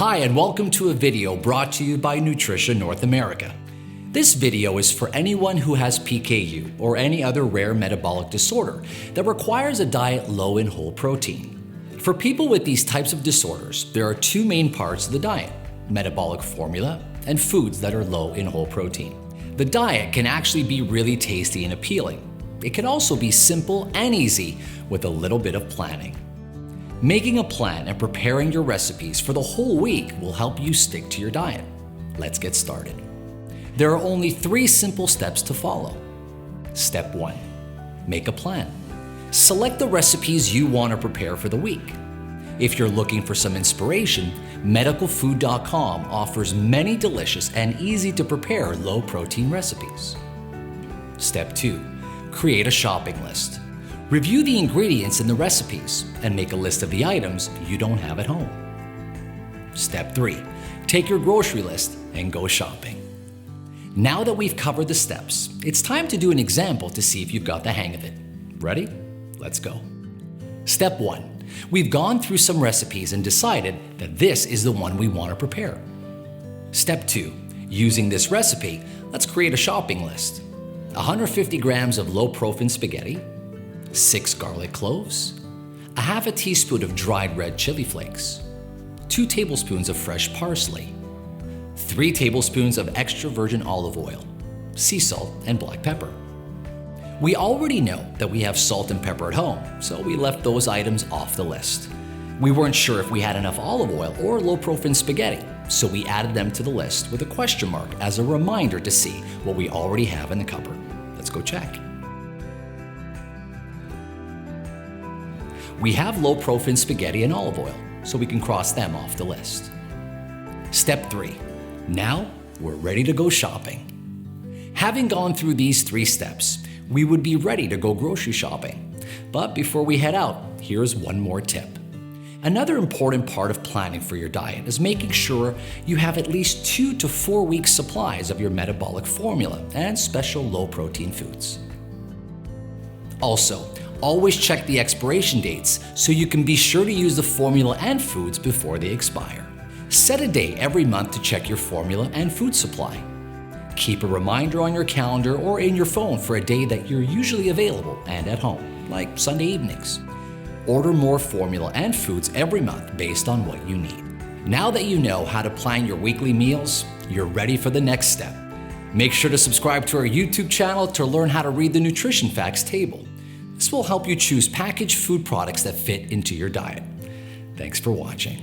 Hi, and welcome to a video brought to you by Nutrition North America. This video is for anyone who has PKU or any other rare metabolic disorder that requires a diet low in whole protein. For people with these types of disorders, there are two main parts of the diet: metabolic formula and foods that are low in whole protein. The diet can actually be really tasty and appealing. It can also be simple and easy with a little bit of planning. Making a plan and preparing your recipes for the whole week will help you stick to your diet. Let's get started. There are only 3 simple steps to follow. Step 1. Make a plan. Select the recipes you want to prepare for the week. If you're looking for some inspiration, medicalfood.com offers many delicious and easy to prepare low protein recipes. Step 2. Create a shopping list. Review the ingredients in the recipes and make a list of the items you don't have at home. Step 3. Take your grocery list and go shopping. Now that we've covered the steps, it's time to do an example to see if you've got the hang of it. Ready? Let's go. Step 1. We've gone through some recipes and decided that this is the one we want to prepare. Step 2. Using this recipe, let's create a shopping list. 150 grams of Loprofin spaghetti, 6 garlic cloves, a half a teaspoon of dried red chili flakes, 2 tablespoons of fresh parsley, 3 tablespoons of extra virgin olive oil, sea salt, and black pepper. We already know that we have salt and pepper at home, so we left those items off the list. We weren't sure if we had enough olive oil or Loprofin spaghetti, so we added them to the list with a question mark as a reminder to see what we already have in the cupboard. Let's go check. We have Loprofin spaghetti and olive oil, so we can cross them off the list. Step 3. Now we're ready to go shopping. Having gone through these 3 steps, we would be ready to go grocery shopping. But before we head out, here's one more tip. Another important part of planning for your diet is making sure you have at least 2 to 4 weeks supplies of your metabolic formula and special low protein foods. Also, always check the expiration dates so you can be sure to use the formula and foods before they expire. Set a day every month to check your formula and food supply. Keep a reminder on your calendar or in your phone for a day that you're usually available and at home, like Sunday evenings. Order more formula and foods every month based on what you need. Now that you know how to plan your weekly meals, you're ready for the next step. Make sure to subscribe to our YouTube channel to learn how to read the nutrition facts table. This will help you choose packaged food products that fit into your diet. Thanks for watching.